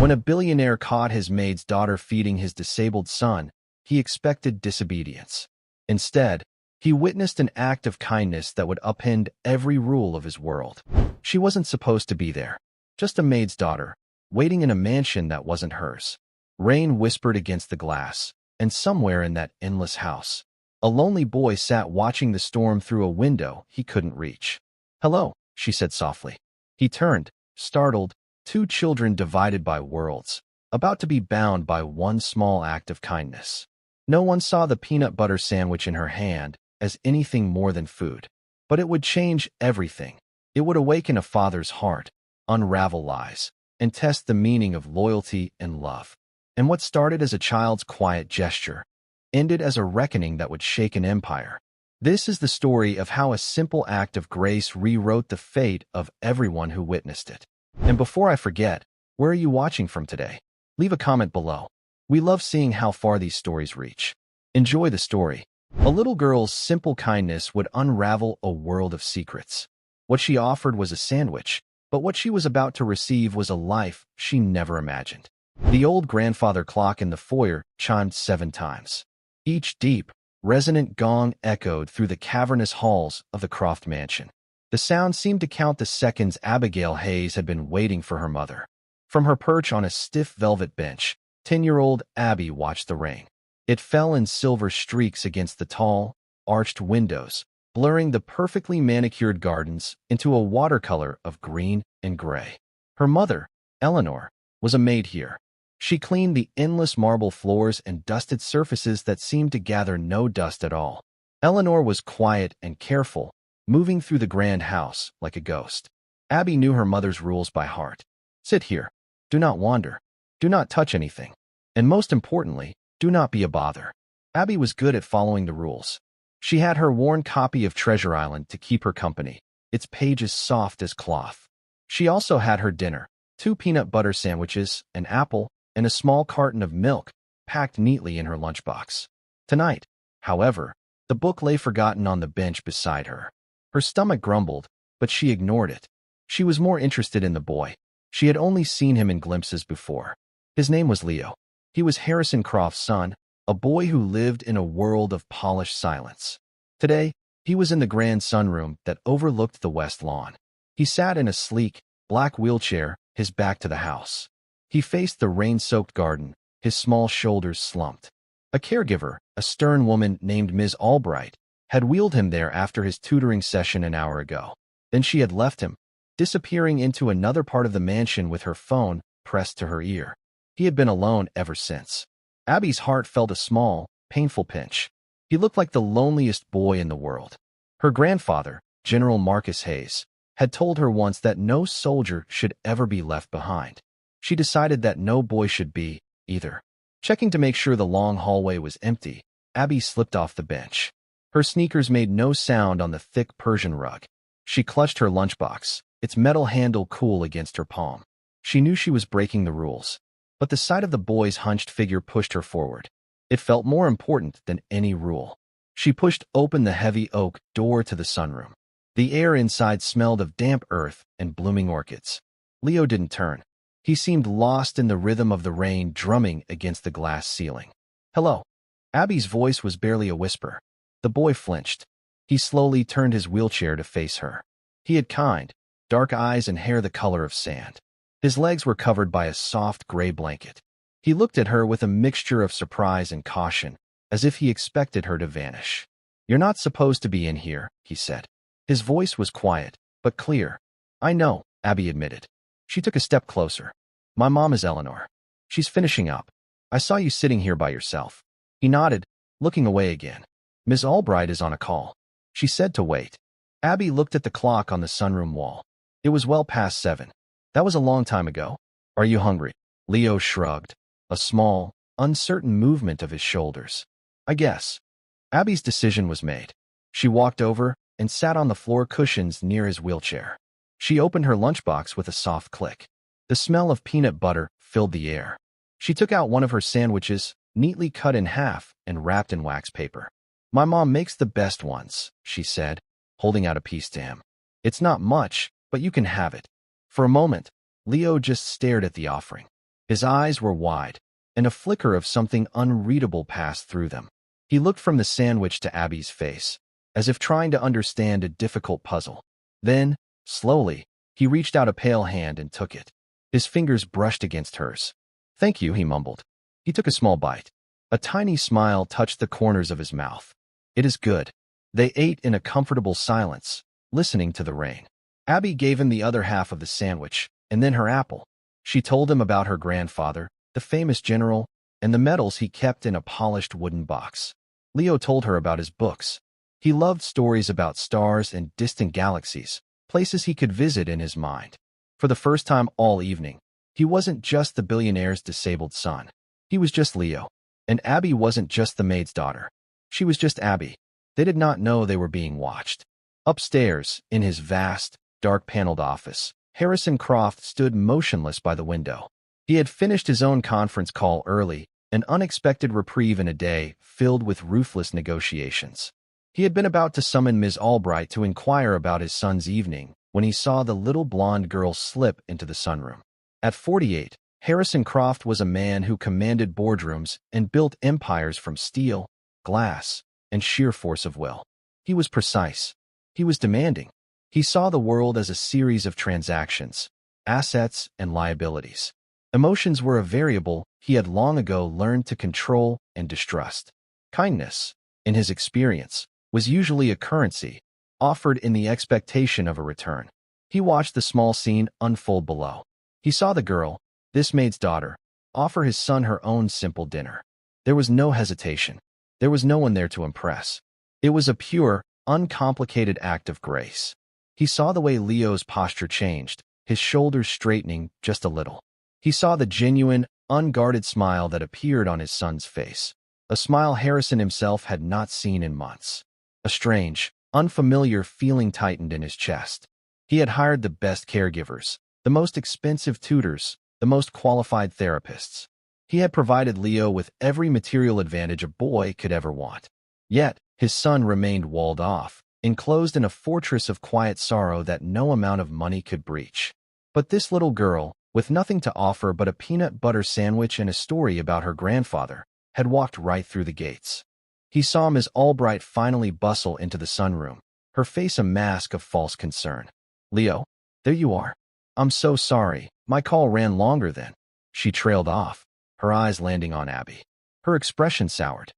When a billionaire caught his maid's daughter feeding his disabled son, he expected disobedience. Instead, he witnessed an act of kindness that would upend every rule of his world. She wasn't supposed to be there, just a maid's daughter, waiting in a mansion that wasn't hers. Rain whispered against the glass, and somewhere in that endless house, a lonely boy sat watching the storm through a window he couldn't reach. "Hello," she said softly. He turned, startled, two children divided by worlds, about to be bound by one small act of kindness. No one saw the peanut butter sandwich in her hand as anything more than food. But it would change everything. It would awaken a father's heart, unravel lies, and test the meaning of loyalty and love. And what started as a child's quiet gesture ended as a reckoning that would shake an empire. This is the story of how a simple act of grace rewrote the fate of everyone who witnessed it. And before I forget, where are you watching from today? Leave a comment below. We love seeing how far these stories reach. Enjoy the story. A little girl's simple kindness would unravel a world of secrets. What she offered was a sandwich, but what she was about to receive was a life she never imagined. The old grandfather clock in the foyer chimed 7 times. Each deep, resonant gong echoed through the cavernous halls of the Croft mansion. The sound seemed to count the seconds Abigail Hayes had been waiting for her mother. From her perch on a stiff velvet bench, 10-year-old Abby watched the rain. It fell in silver streaks against the tall, arched windows, blurring the perfectly manicured gardens into a watercolor of green and gray. Her mother, Eleanor, was a maid here. She cleaned the endless marble floors and dusted surfaces that seemed to gather no dust at all. Eleanor was quiet and careful, moving through the grand house like a ghost. Abby knew her mother's rules by heart. Sit here. Do not wander. Do not touch anything. And most importantly, do not be a bother. Abby was good at following the rules. She had her worn copy of Treasure Island to keep her company, its pages soft as cloth. She also had her dinner, 2 peanut butter sandwiches, an apple, and a small carton of milk, packed neatly in her lunchbox. Tonight, however, the book lay forgotten on the bench beside her. Her stomach grumbled, but she ignored it. She was more interested in the boy. She had only seen him in glimpses before. His name was Leo. He was Harrison Croft's son, a boy who lived in a world of polished silence. Today, he was in the grand sunroom that overlooked the west lawn. He sat in a sleek, black wheelchair, his back to the house. He faced the rain-soaked garden, his small shoulders slumped. A caregiver, a stern woman named Ms. Albright, had wheeled him there after his tutoring session an hour ago. Then she had left him, disappearing into another part of the mansion with her phone pressed to her ear. He had been alone ever since. Abby's heart felt a small, painful pinch. He looked like the loneliest boy in the world. Her grandfather, General Marcus Hayes, had told her once that no soldier should ever be left behind. She decided that no boy should be, either. Checking to make sure the long hallway was empty, Abby slipped off the bench. Her sneakers made no sound on the thick Persian rug. She clutched her lunchbox, its metal handle cool against her palm. She knew she was breaking the rules, but the sight of the boy's hunched figure pushed her forward. It felt more important than any rule. She pushed open the heavy oak door to the sunroom. The air inside smelled of damp earth and blooming orchids. Leo didn't turn. He seemed lost in the rhythm of the rain drumming against the glass ceiling. "Hello." Abby's voice was barely a whisper. The boy flinched. He slowly turned his wheelchair to face her. He had kind, dark eyes and hair the color of sand. His legs were covered by a soft gray blanket. He looked at her with a mixture of surprise and caution, as if he expected her to vanish. "You're not supposed to be in here," he said. His voice was quiet, but clear. "I know," Abby admitted. She took a step closer. "My mom is Eleanor. She's finishing up. I saw you sitting here by yourself." He nodded, looking away again. "Miss Albright is on a call. She said to wait." Abby looked at the clock on the sunroom wall. It was well past 7. "That was a long time ago. Are you hungry?" Leo shrugged, a small, uncertain movement of his shoulders. "I guess." Abby's decision was made. She walked over and sat on the floor cushions near his wheelchair. She opened her lunchbox with a soft click. The smell of peanut butter filled the air. She took out one of her sandwiches, neatly cut in half and wrapped in wax paper. "My mom makes the best ones," she said, holding out a piece to him. "It's not much, but you can have it." For a moment, Leo just stared at the offering. His eyes were wide, and a flicker of something unreadable passed through them. He looked from the sandwich to Abby's face, as if trying to understand a difficult puzzle. Then, slowly, he reached out a pale hand and took it. His fingers brushed against hers. "Thank you," he mumbled. He took a small bite. A tiny smile touched the corners of his mouth. "It is good." They ate in a comfortable silence, listening to the rain. Abby gave him the other half of the sandwich, and then her apple. She told him about her grandfather, the famous general, and the medals he kept in a polished wooden box. Leo told her about his books. He loved stories about stars and distant galaxies, places he could visit in his mind. For the first time all evening, he wasn't just the billionaire's disabled son. He was just Leo. And Abby wasn't just the maid's daughter. She was just Abby. They did not know they were being watched. Upstairs, in his vast, dark-paneled office, Harrison Croft stood motionless by the window. He had finished his own conference call early, an unexpected reprieve in a day filled with ruthless negotiations. He had been about to summon Ms. Albright to inquire about his son's evening when he saw the little blonde girl slip into the sunroom. At 48, Harrison Croft was a man who commanded boardrooms and built empires from steel, glass, and sheer force of will. He was precise. He was demanding. He saw the world as a series of transactions, assets, and liabilities. Emotions were a variable he had long ago learned to control and distrust. Kindness, in his experience, was usually a currency, offered in the expectation of a return. He watched the small scene unfold below. He saw the girl, this maid's daughter, offer his son her own simple dinner. There was no hesitation. There was no one there to impress. It was a pure, uncomplicated act of grace. He saw the way Leo's posture changed, his shoulders straightening just a little. He saw the genuine, unguarded smile that appeared on his son's face, a smile Harrison himself had not seen in months. A strange, unfamiliar feeling tightened in his chest. He had hired the best caregivers, the most expensive tutors, the most qualified therapists. He had provided Leo with every material advantage a boy could ever want. Yet, his son remained walled off, enclosed in a fortress of quiet sorrow that no amount of money could breach. But this little girl, with nothing to offer but a peanut butter sandwich and a story about her grandfather, had walked right through the gates. He saw Miss Albright finally bustle into the sunroom, her face a mask of false concern. "Leo, there you are. I'm so sorry, my call ran longer than." She trailed off, her eyes landing on Abby. Her expression soured.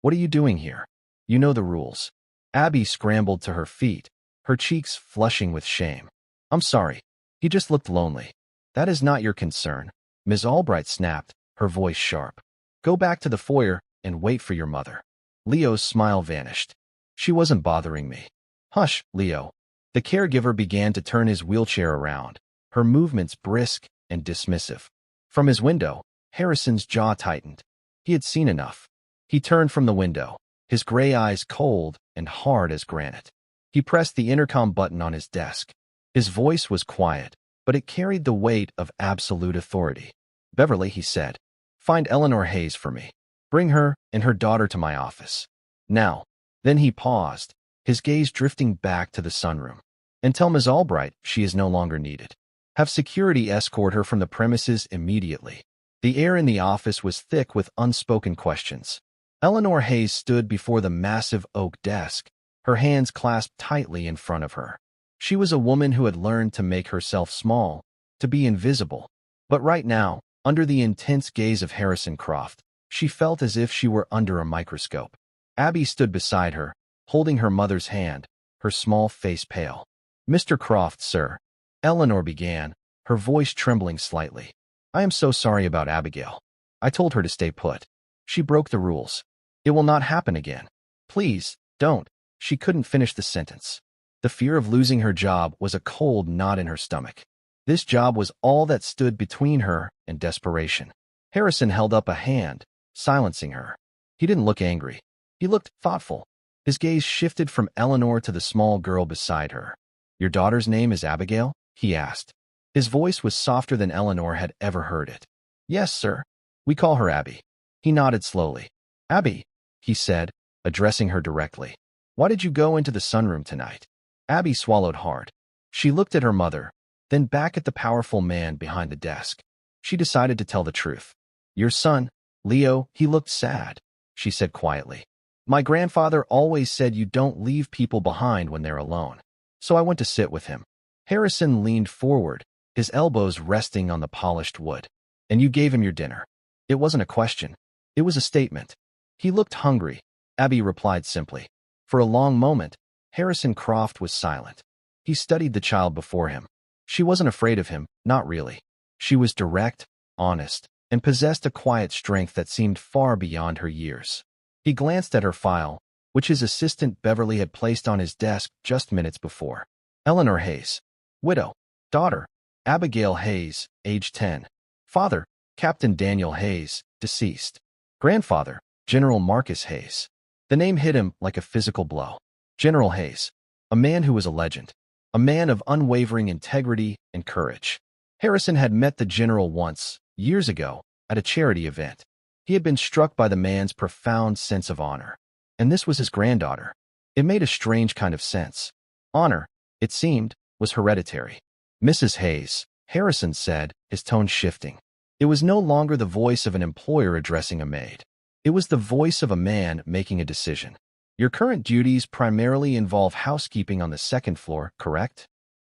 What are you doing here? You know the rules." Abby scrambled to her feet, her cheeks flushing with shame. "I'm sorry. He just looked lonely." "That is not your concern," Ms. Albright snapped, her voice sharp. "Go back to the foyer and wait for your mother." Leo's smile vanished. "She wasn't bothering me." "Hush, Leo." The caregiver began to turn his wheelchair around, her movements brisk and dismissive. From his window, Harrison's jaw tightened. He had seen enough. He turned from the window, his gray eyes cold and hard as granite. He pressed the intercom button on his desk. His voice was quiet, but it carried the weight of absolute authority. "Beverly," he said, "find Eleanor Hayes for me. Bring her and her daughter to my office. Now." Then he paused, his gaze drifting back to the sunroom. "And tell Ms. Albright she is no longer needed. Have security escort her from the premises immediately." The air in the office was thick with unspoken questions. Eleanor Hayes stood before the massive oak desk, her hands clasped tightly in front of her. She was a woman who had learned to make herself small, to be invisible. But right now, under the intense gaze of Harrison Croft, she felt as if she were under a microscope. Abby stood beside her, holding her mother's hand, her small face pale. "Mr. Croft, sir," Eleanor began, her voice trembling slightly. "I am so sorry about Abigail. I told her to stay put. She broke the rules. It will not happen again. Please, don't." She couldn't finish the sentence. The fear of losing her job was a cold knot in her stomach. This job was all that stood between her and desperation. Harrison held up a hand, silencing her. He didn't look angry. He looked thoughtful. His gaze shifted from Eleanor to the small girl beside her. "Your daughter's name is Abigail?" he asked. His voice was softer than Eleanor had ever heard it. "Yes, sir. We call her Abby." He nodded slowly. "Abby," he said, addressing her directly. "Why did you go into the sunroom tonight?" Abby swallowed hard. She looked at her mother, then back at the powerful man behind the desk. She decided to tell the truth. Your son, Leo, he looked sad, she said quietly. My grandfather always said you don't leave people behind when they're alone. So I went to sit with him. Harrison leaned forward, his elbows resting on the polished wood. And you gave him your dinner. It wasn't a question. It was a statement. He looked hungry, Abby replied simply. For a long moment, Harrison Croft was silent. He studied the child before him. She wasn't afraid of him, not really. She was direct, honest, and possessed a quiet strength that seemed far beyond her years. He glanced at her file, which his assistant Beverly had placed on his desk just minutes before. Eleanor Hayes. Widow. Daughter. Abigail Hayes, age 10. Father. Captain Daniel Hayes, deceased. Grandfather. General Marcus Hayes. The name hit him like a physical blow. General Hayes. A man who was a legend. A man of unwavering integrity and courage. Harrison had met the general once, years ago, at a charity event. He had been struck by the man's profound sense of honor. And this was his granddaughter. It made a strange kind of sense. Honor, it seemed, was hereditary. Mrs. Hayes, Harrison said, his tone shifting. It was no longer the voice of an employer addressing a maid. It was the voice of a man making a decision. Your current duties primarily involve housekeeping on the second floor, correct?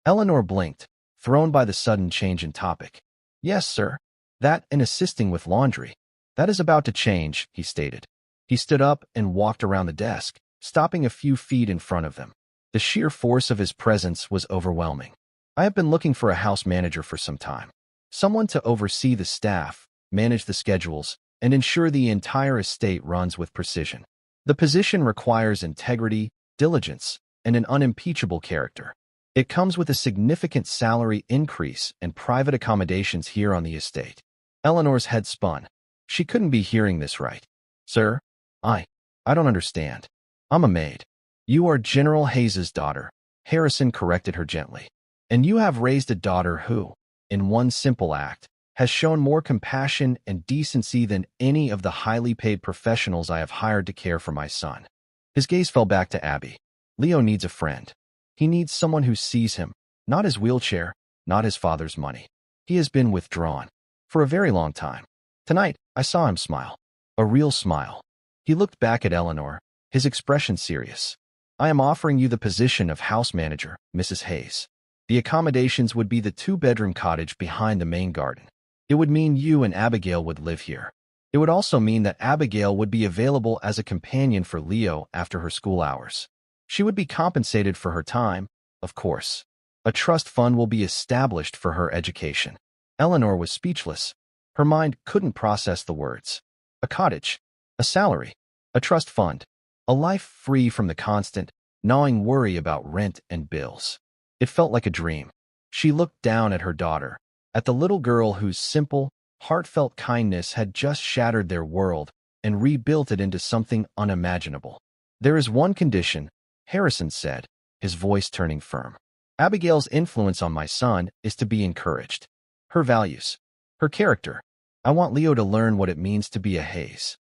Eleanor blinked, thrown by the sudden change in topic. Yes, sir. That and assisting with laundry. That is about to change, he stated. He stood up and walked around the desk, stopping a few feet in front of them. The sheer force of his presence was overwhelming. I have been looking for a house manager for some time. Someone to oversee the staff, manage the schedules, and ensure the entire estate runs with precision. The position requires integrity, diligence, and an unimpeachable character. It comes with a significant salary increase and private accommodations here on the estate. Eleanor's head spun. She couldn't be hearing this right. Sir, I don't understand. I'm a maid. You are General Hayes's daughter, Harrison corrected her gently. And you have raised a daughter who, in one simple act, has shown more compassion and decency than any of the highly paid professionals I have hired to care for my son. His gaze fell back to Abby. Leo needs a friend. He needs someone who sees him, not his wheelchair, not his father's money. He has been withdrawn for a very long time. Tonight, I saw him smile. A real smile. He looked back at Eleanor, his expression serious. I am offering you the position of house manager, Mrs. Hayes. The accommodations would be the two-bedroom cottage behind the main garden. It would mean you and Abigail would live here. It would also mean that Abigail would be available as a companion for Leo after her school hours. She would be compensated for her time, of course. A trust fund will be established for her education. Eleanor was speechless. Her mind couldn't process the words. A cottage, a salary, a trust fund, a life free from the constant, gnawing worry about rent and bills. It felt like a dream. She looked down at her daughter, at the little girl whose simple, heartfelt kindness had just shattered their world and rebuilt it into something unimaginable. There is one condition, Harrison said, his voice turning firm. Abigail's influence on my son is to be encouraged. Her values, her character. I want Leo to learn what it means to be a Hayes.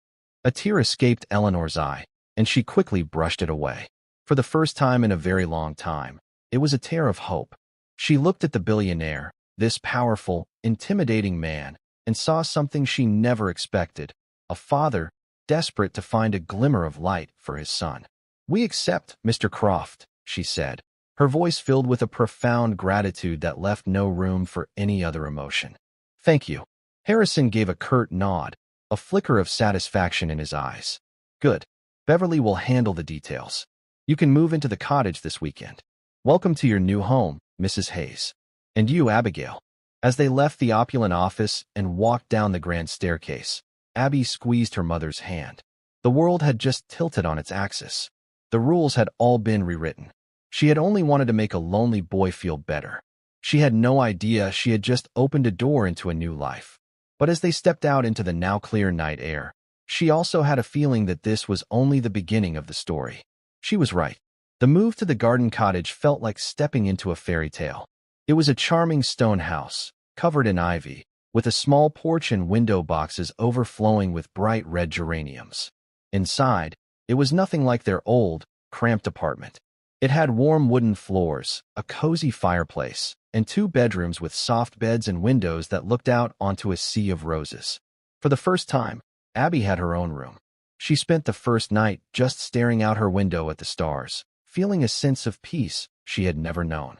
A tear escaped Eleanor's eye, and she quickly brushed it away. For the first time in a very long time, it was a tear of hope. She looked at the billionaire, this powerful, intimidating man, and saw something she never expected, a father desperate to find a glimmer of light for his son. We accept, Mr. Croft, she said, her voice filled with a profound gratitude that left no room for any other emotion. Thank you. Harrison gave a curt nod, a flicker of satisfaction in his eyes. Good. Beverly will handle the details. You can move into the cottage this weekend. Welcome to your new home, Mrs. Hayes. And you, Abigail. As they left the opulent office and walked down the grand staircase, Abby squeezed her mother's hand. The world had just tilted on its axis. The rules had all been rewritten. She had only wanted to make a lonely boy feel better. She had no idea she had just opened a door into a new life. But as they stepped out into the now clear night air, she also had a feeling that this was only the beginning of the story. She was right. The move to the garden cottage felt like stepping into a fairy tale. It was a charming stone house, covered in ivy, with a small porch and window boxes overflowing with bright red geraniums. Inside, it was nothing like their old, cramped apartment. It had warm wooden floors, a cozy fireplace, and 2 bedrooms with soft beds and windows that looked out onto a sea of roses. For the first time, Abby had her own room. She spent the first night just staring out her window at the stars, feeling a sense of peace she had never known.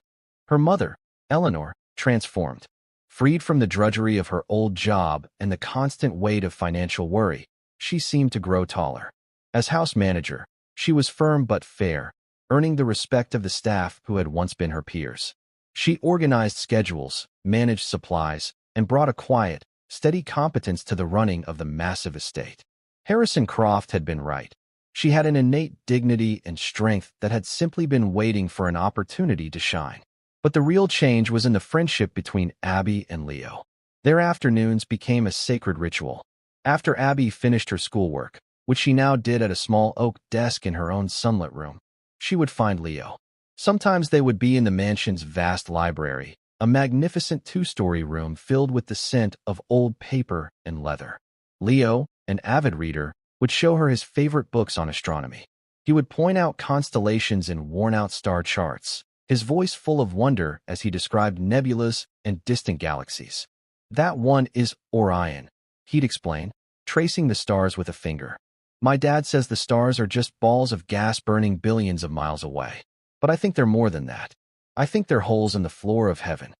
Her mother, Eleanor, transformed. Freed from the drudgery of her old job and the constant weight of financial worry, she seemed to grow taller. As house manager, she was firm but fair, earning the respect of the staff who had once been her peers. She organized schedules, managed supplies, and brought a quiet, steady competence to the running of the massive estate. Harrison Croft had been right. She had an innate dignity and strength that had simply been waiting for an opportunity to shine. But the real change was in the friendship between Abby and Leo. Their afternoons became a sacred ritual. After Abby finished her schoolwork, which she now did at a small oak desk in her own sunlit room, she would find Leo. Sometimes they would be in the mansion's vast library, a magnificent 2-story room filled with the scent of old paper and leather. Leo, an avid reader, would show her his favorite books on astronomy. He would point out constellations in worn-out star charts, his voice full of wonder as he described nebulas and distant galaxies. "That one is Orion," he'd explain, tracing the stars with a finger. "My dad says the stars are just balls of gas burning billions of miles away. But I think they're more than that. I think they're holes in the floor of heaven."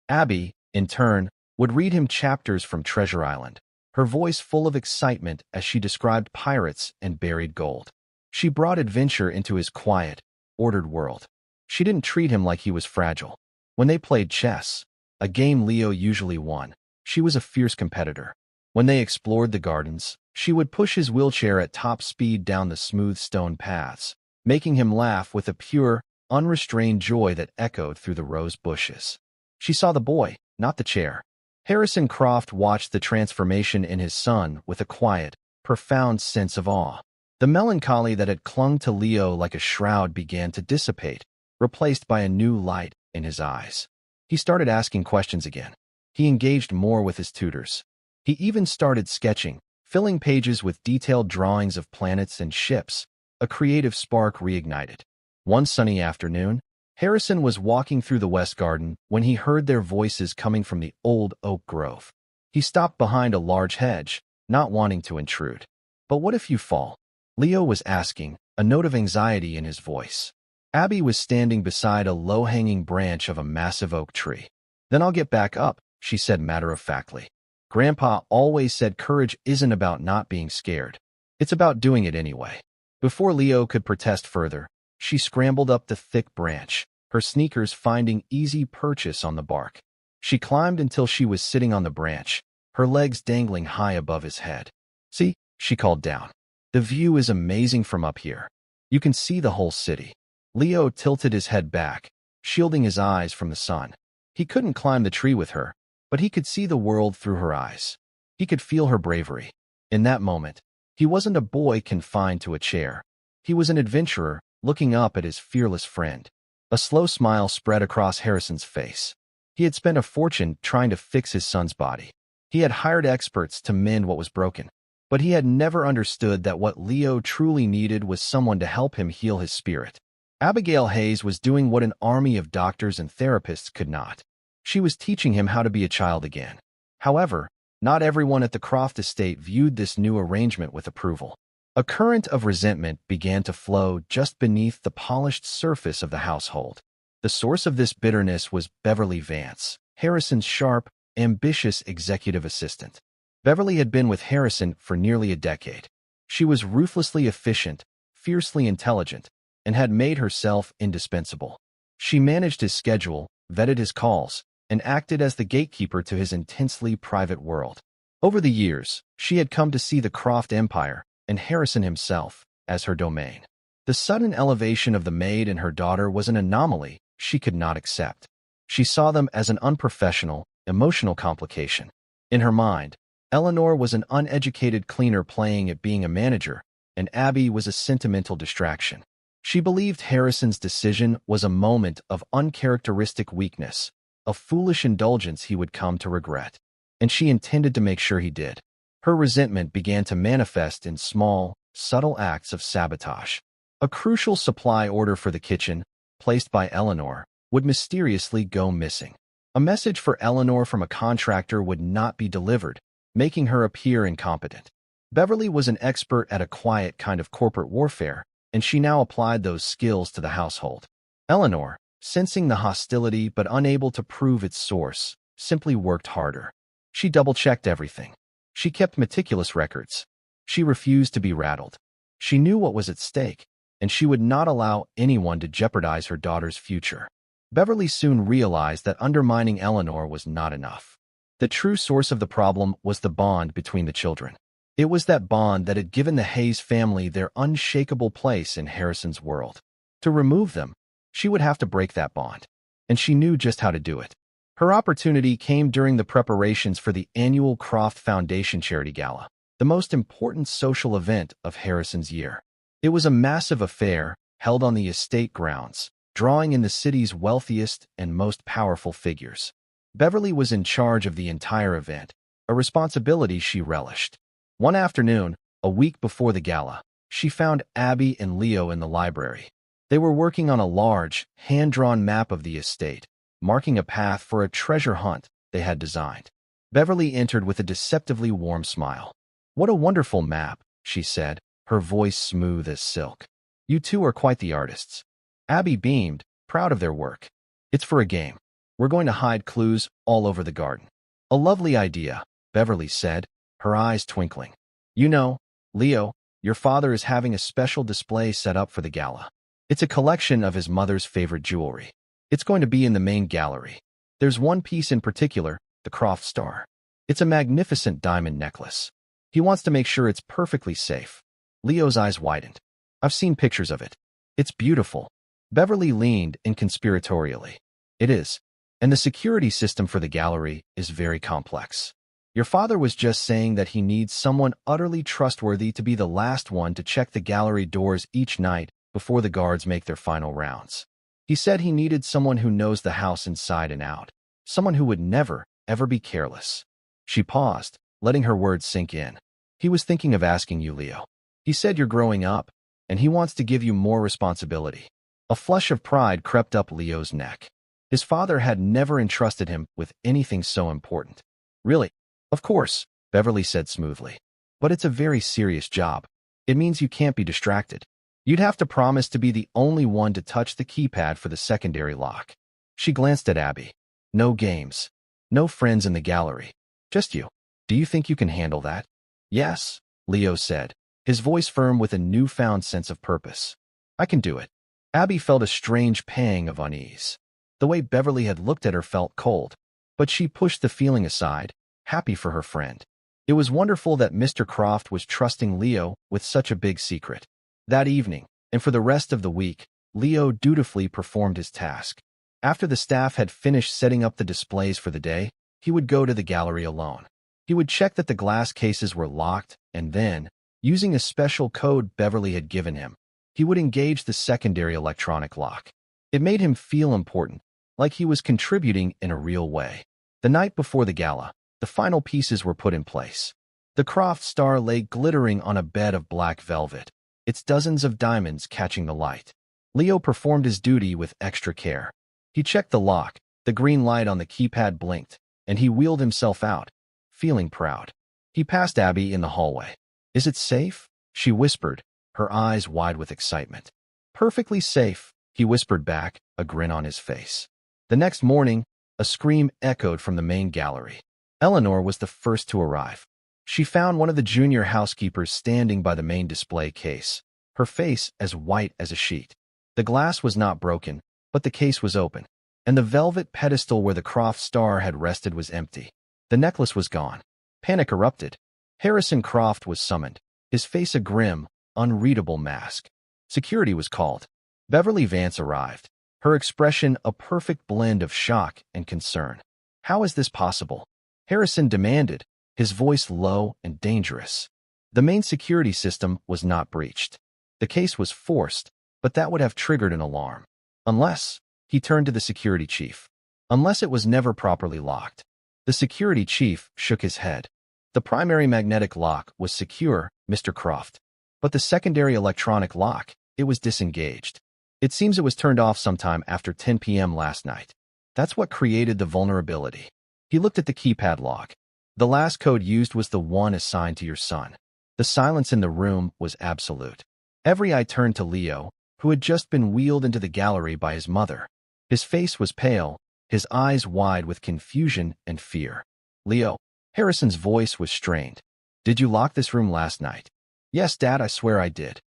Abby, in turn, would read him chapters from Treasure Island, her voice full of excitement as she described pirates and buried gold. She brought adventure into his quiet, ordered world. She didn't treat him like he was fragile. When they played chess, a game Leo usually won, she was a fierce competitor. When they explored the gardens, she would push his wheelchair at top speed down the smooth stone paths, making him laugh with a pure, unrestrained joy that echoed through the rose bushes. She saw the boy, not the chair. Harrison Croft watched the transformation in his son with a quiet, profound sense of awe. The melancholy that had clung to Leo like a shroud began to dissipate, replaced by a new light in his eyes. He started asking questions again. He engaged more with his tutors. He even started sketching, filling pages with detailed drawings of planets and ships. A creative spark reignited. One sunny afternoon, Harrison was walking through the West Garden when he heard their voices coming from the old oak grove. He stopped behind a large hedge, not wanting to intrude. "But what if you fall?" Leo was asking, a note of anxiety in his voice. Abby was standing beside a low-hanging branch of a massive oak tree. "Then I'll get back up," she said matter-of-factly. "Grandpa always said courage isn't about not being scared. It's about doing it anyway." Before Leo could protest further, she scrambled up the thick branch, her sneakers finding easy purchase on the bark. She climbed until she was sitting on the branch, her legs dangling high above his head. "See," she called down. "The view is amazing from up here. You can see the whole city." Leo tilted his head back, shielding his eyes from the sun. He couldn't climb the tree with her, but he could see the world through her eyes. He could feel her bravery. In that moment, he wasn't a boy confined to a chair. He was an adventurer, looking up at his fearless friend. A slow smile spread across Harrison's face. He had spent a fortune trying to fix his son's body. He had hired experts to mend what was broken. But he had never understood that what Leo truly needed was someone to help him heal his spirit. Abigail Hayes was doing what an army of doctors and therapists could not. She was teaching him how to be a child again. However, not everyone at the Croft estate viewed this new arrangement with approval. A current of resentment began to flow just beneath the polished surface of the household. The source of this bitterness was Beverly Vance, Harrison's sharp, ambitious executive assistant. Beverly had been with Harrison for nearly a decade. She was ruthlessly efficient, fiercely intelligent, and had made herself indispensable. She managed his schedule, vetted his calls, and acted as the gatekeeper to his intensely private world. Over the years, she had come to see the Croft empire, and Harrison himself, as her domain. The sudden elevation of the maid and her daughter was an anomaly she could not accept. She saw them as an unprofessional, emotional complication. In her mind, Eleanor was an uneducated cleaner playing at being a manager, and Abby was a sentimental distraction. She believed Harrison's decision was a moment of uncharacteristic weakness, a foolish indulgence he would come to regret. And she intended to make sure he did. Her resentment began to manifest in small, subtle acts of sabotage. A crucial supply order for the kitchen, placed by Eleanor, would mysteriously go missing. A message for Eleanor from a contractor would not be delivered, making her appear incompetent. Beverly was an expert at a quiet kind of corporate warfare, and she now applied those skills to the household. Eleanor, sensing the hostility but unable to prove its source, simply worked harder. She double-checked everything. She kept meticulous records. She refused to be rattled. She knew what was at stake, and she would not allow anyone to jeopardize her daughter's future. Beverly soon realized that undermining Eleanor was not enough. The true source of the problem was the bond between the children. It was that bond that had given the Hayes family their unshakable place in Harrison's world. To remove them, she would have to break that bond, and she knew just how to do it. Her opportunity came during the preparations for the annual Croft Foundation Charity Gala, the most important social event of Harrison's year. It was a massive affair held on the estate grounds, drawing in the city's wealthiest and most powerful figures. Beverly was in charge of the entire event, a responsibility she relished. One afternoon, a week before the gala, she found Abby and Leo in the library. They were working on a large, hand-drawn map of the estate, marking a path for a treasure hunt they had designed. Beverly entered with a deceptively warm smile. "What a wonderful map," she said, her voice smooth as silk. "You two are quite the artists." Abby beamed, proud of their work. "It's for a game. We're going to hide clues all over the garden." "A lovely idea," Beverly said, her eyes twinkling. "You know, Leo, your father is having a special display set up for the gala. It's a collection of his mother's favorite jewelry. It's going to be in the main gallery. There's one piece in particular, the Croft Star. It's a magnificent diamond necklace. He wants to make sure it's perfectly safe." Leo's eyes widened. "I've seen pictures of it. It's beautiful." Beverly leaned in conspiratorially. "It is. And the security system for the gallery is very complex. Your father was just saying that he needs someone utterly trustworthy to be the last one to check the gallery doors each night before the guards make their final rounds. He said he needed someone who knows the house inside and out, someone who would never, ever be careless." She paused, letting her words sink in. "He was thinking of asking you, Leo. He said you're growing up, and he wants to give you more responsibility." A flush of pride crept up Leo's neck. His father had never entrusted him with anything so important. "Really? Of course," Beverly said smoothly. "But it's a very serious job. It means you can't be distracted. You'd have to promise to be the only one to touch the keypad for the secondary lock." She glanced at Abby. "No games. No friends in the gallery. Just you. Do you think you can handle that?" "Yes," Leo said, his voice firm with a newfound sense of purpose. "I can do it." Abby felt a strange pang of unease. The way Beverly had looked at her felt cold, but she pushed the feeling aside, happy for her friend. It was wonderful that Mr. Croft was trusting Leo with such a big secret. That evening, and for the rest of the week, Leo dutifully performed his task. After the staff had finished setting up the displays for the day, he would go to the gallery alone. He would check that the glass cases were locked, and then, using a special code Beverly had given him, he would engage the secondary electronic lock. It made him feel important, like he was contributing in a real way. The night before the gala, the final pieces were put in place. The Croft Star lay glittering on a bed of black velvet, its dozens of diamonds catching the light. Leo performed his duty with extra care. He checked the lock, the green light on the keypad blinked, and he wheeled himself out, feeling proud. He passed Abby in the hallway. "Is it safe?" she whispered, her eyes wide with excitement. "Perfectly safe," he whispered back, a grin on his face. The next morning, a scream echoed from the main gallery. Eleanor was the first to arrive. She found one of the junior housekeepers standing by the main display case, her face as white as a sheet. The glass was not broken, but the case was open, and the velvet pedestal where the Croft Star had rested was empty. The necklace was gone. Panic erupted. Harrison Croft was summoned, his face a grim, unreadable mask. Security was called. Beverly Vance arrived, her expression a perfect blend of shock and concern. "How is this possible?" Harrison demanded, his voice low and dangerous. The main security system was not breached. The case was forced, but that would have triggered an alarm. Unless, he turned to the security chief. Unless it was never properly locked. The security chief shook his head. The primary magnetic lock was secure, Mr. Croft. But the secondary electronic lock, it was disengaged. It seems it was turned off sometime after 10 p.m. last night. That's what created the vulnerability. He looked at the keypad log. The last code used was the one assigned to your son. The silence in the room was absolute. Every eye turned to Leo, who had just been wheeled into the gallery by his mother. His face was pale, his eyes wide with confusion and fear. Leo. Harrison's voice was strained. Did you lock this room last night? Yes, Dad, I swear I did.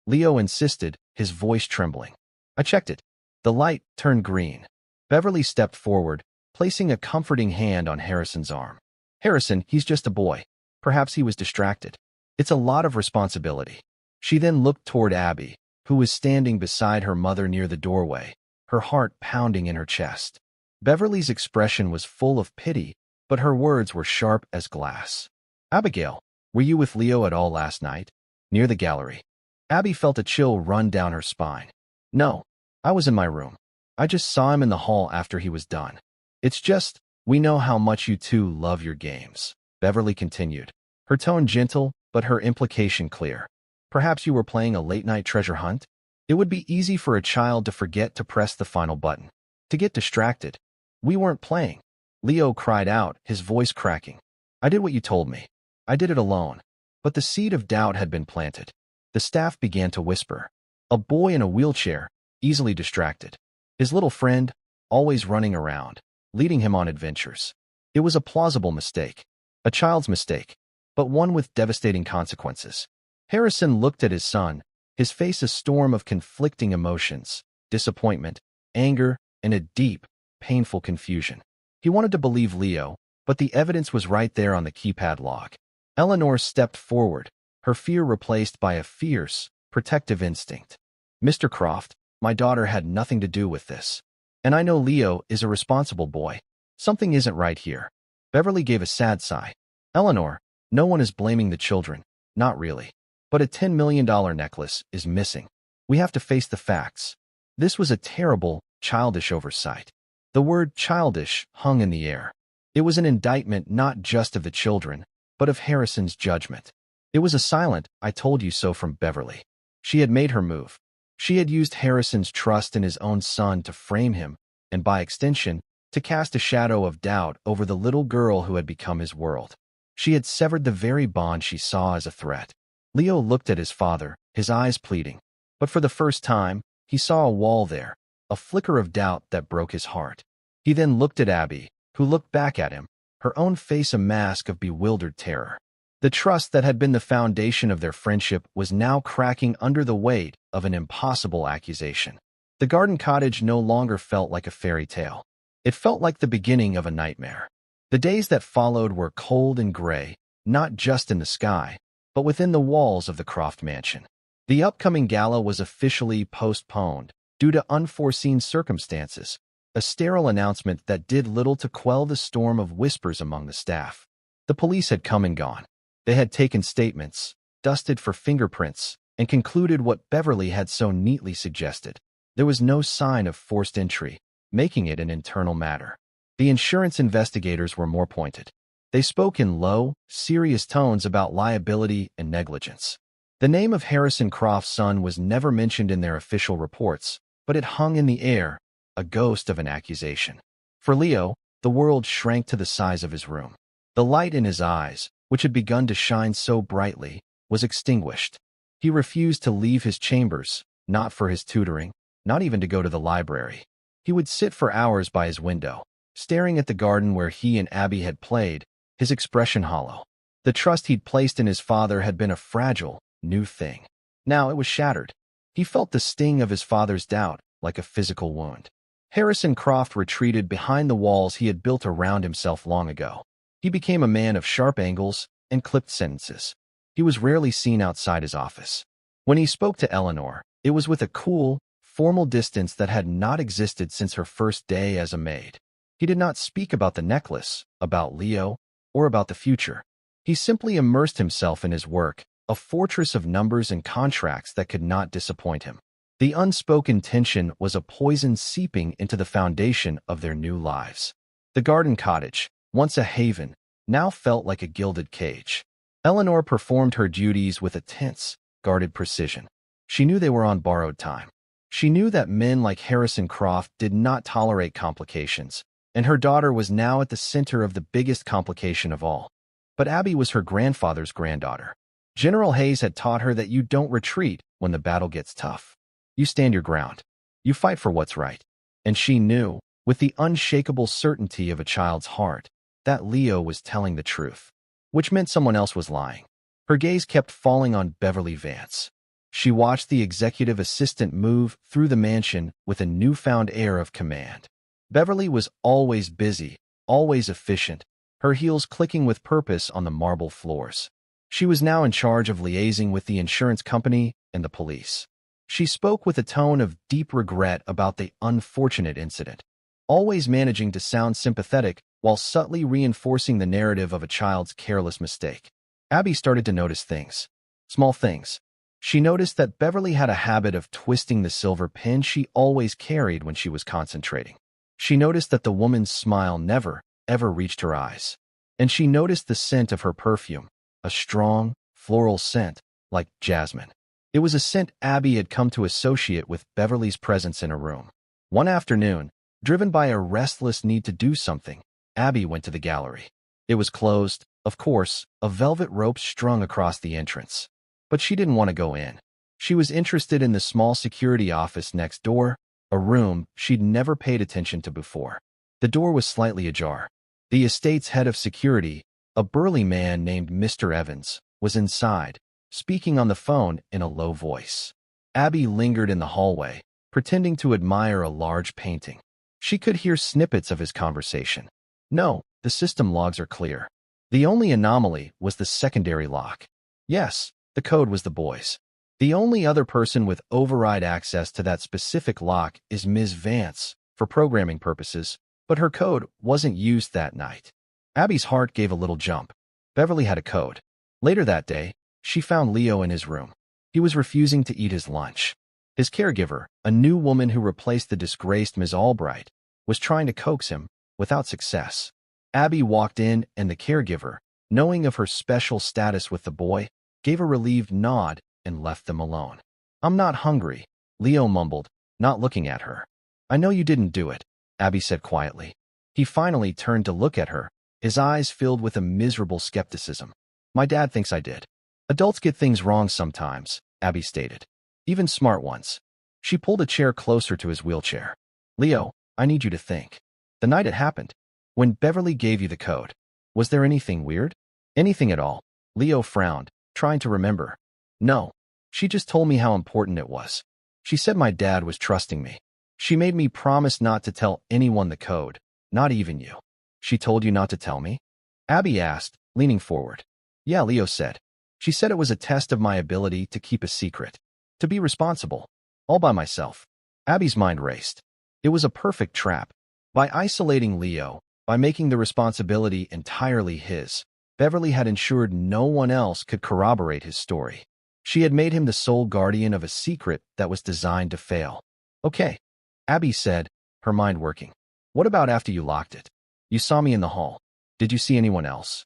Leo insisted, his voice trembling. I checked it. The light turned green. Beverly stepped forward, placing a comforting hand on Harrison's arm. Harrison, he's just a boy. Perhaps he was distracted. It's a lot of responsibility. She then looked toward Abby, who was standing beside her mother near the doorway, her heart pounding in her chest. Beverly's expression was full of pity, but her words were sharp as glass. Abigail, were you with Leo at all last night? Near the gallery. Abby felt a chill run down her spine. No, I was in my room. I just saw him in the hall after he was done. It's just, we know how much you two love your games, Beverly continued, her tone gentle, but her implication clear. Perhaps you were playing a late-night treasure hunt? It would be easy for a child to forget to press the final button, to get distracted. We weren't playing. Leo cried out, his voice cracking. I did what you told me. I did it alone. But the seed of doubt had been planted. The staff began to whisper. A boy in a wheelchair, easily distracted. His little friend, always running around, leading him on adventures. It was a plausible mistake. A child's mistake, but one with devastating consequences. Harrison looked at his son, his face a storm of conflicting emotions, disappointment, anger, and a deep, painful confusion. He wanted to believe Leo, but the evidence was right there on the keypad log. Eleanor stepped forward, her fear replaced by a fierce, protective instinct. Mr. Croft, my daughter had nothing to do with this. And I know Leo is a responsible boy. Something isn't right here. Beverly gave a sad sigh. Eleanor, no one is blaming the children. Not really. But a $10 million necklace is missing. We have to face the facts. This was a terrible, childish oversight. The word childish hung in the air. It was an indictment not just of the children, but of Harrison's judgment. It was a silent, I told you so from Beverly. She had made her move. She had used Harrison's trust in his own son to frame him, and by extension, to cast a shadow of doubt over the little girl who had become his world. She had severed the very bond she saw as a threat. Leo looked at his father, his eyes pleading. But for the first time, he saw a wall there, a flicker of doubt that broke his heart. He then looked at Abby, who looked back at him, her own face a mask of bewildered terror. The trust that had been the foundation of their friendship was now cracking under the weight of an impossible accusation. The garden cottage no longer felt like a fairy tale. It felt like the beginning of a nightmare. The days that followed were cold and gray, not just in the sky, but within the walls of the Croft mansion. The upcoming gala was officially postponed due to unforeseen circumstances, a sterile announcement that did little to quell the storm of whispers among the staff. The police had come and gone. They had taken statements, dusted for fingerprints, and concluded what Beverly had so neatly suggested. There was no sign of forced entry, making it an internal matter. The insurance investigators were more pointed. They spoke in low, serious tones about liability and negligence. The name of Harrison Croft's son was never mentioned in their official reports, but it hung in the air, a ghost of an accusation. For Leo, the world shrank to the size of his room. The light in his eyes, which had begun to shine so brightly, was extinguished. He refused to leave his chambers, not for his tutoring, not even to go to the library. He would sit for hours by his window, staring at the garden where he and Abby had played, his expression hollow. The trust he'd placed in his father had been a fragile, new thing. Now it was shattered. He felt the sting of his father's doubt, like a physical wound. Harrison Croft retreated behind the walls he had built around himself long ago. He became a man of sharp angles and clipped sentences. He was rarely seen outside his office. When he spoke to Eleanor, it was with a cool, formal distance that had not existed since her first day as a maid. He did not speak about the necklace, about Leo, or about the future. He simply immersed himself in his work, a fortress of numbers and contracts that could not disappoint him. The unspoken tension was a poison seeping into the foundation of their new lives. The garden cottage, once a haven, now felt like a gilded cage. Eleanor performed her duties with a tense, guarded precision. She knew they were on borrowed time. She knew that men like Harrison Croft did not tolerate complications, and her daughter was now at the center of the biggest complication of all. But Abby was her grandfather's granddaughter. General Hayes had taught her that you don't retreat when the battle gets tough. You stand your ground. You fight for what's right. And she knew, with the unshakable certainty of a child's heart, that Leo was telling the truth, which meant someone else was lying. Her gaze kept falling on Beverly Vance. She watched the executive assistant move through the mansion with a newfound air of command. Beverly was always busy, always efficient, her heels clicking with purpose on the marble floors. She was now in charge of liaising with the insurance company and the police. She spoke with a tone of deep regret about the unfortunate incident, always managing to sound sympathetic while subtly reinforcing the narrative of a child's careless mistake. Abby started to notice things. Small things. She noticed that Beverly had a habit of twisting the silver pin she always carried when she was concentrating. She noticed that the woman's smile never, ever reached her eyes. And she noticed the scent of her perfume, a strong, floral scent, like jasmine. It was a scent Abby had come to associate with Beverly's presence in a room. One afternoon, driven by a restless need to do something, Abby went to the gallery. It was closed, of course, a velvet rope strung across the entrance. But she didn't want to go in. She was interested in the small security office next door, a room she'd never paid attention to before. The door was slightly ajar. The estate's head of security, a burly man named Mr. Evans, was inside, speaking on the phone in a low voice. Abby lingered in the hallway, pretending to admire a large painting. She could hear snippets of his conversation. No, the system logs are clear. The only anomaly was the secondary lock. Yes, the code was the boy's. The only other person with override access to that specific lock is Ms. Vance, for programming purposes, but her code wasn't used that night. Abby's heart gave a little jump. Beverly had a code. Later that day, she found Leo in his room. He was refusing to eat his lunch. His caregiver, a new woman who replaced the disgraced Ms. Albright, was trying to coax him, without success. Abby walked in and the caregiver, knowing of her special status with the boy, gave a relieved nod and left them alone. "I'm not hungry," Leo mumbled, not looking at her. "I know you didn't do it," Abby said quietly. He finally turned to look at her, his eyes filled with a miserable skepticism. "My dad thinks I did." "Adults get things wrong sometimes," Abby stated. "Even smart ones." She pulled a chair closer to his wheelchair. "Leo, I need you to think. The night it happened, when Beverly gave you the code, was there anything weird? Anything at all?" Leo frowned, trying to remember. "No. She just told me how important it was. She said my dad was trusting me. She made me promise not to tell anyone the code, not even you." "She told you not to tell me?" Abby asked, leaning forward. "Yeah," Leo said. "She said it was a test of my ability to keep a secret, to be responsible, all by myself." Abby's mind raced. It was a perfect trap. By isolating Leo, by making the responsibility entirely his, Beverly had ensured no one else could corroborate his story. She had made him the sole guardian of a secret that was designed to fail. "Okay," Abby said, her mind working. "What about after you locked it? You saw me in the hall. Did you see anyone else?"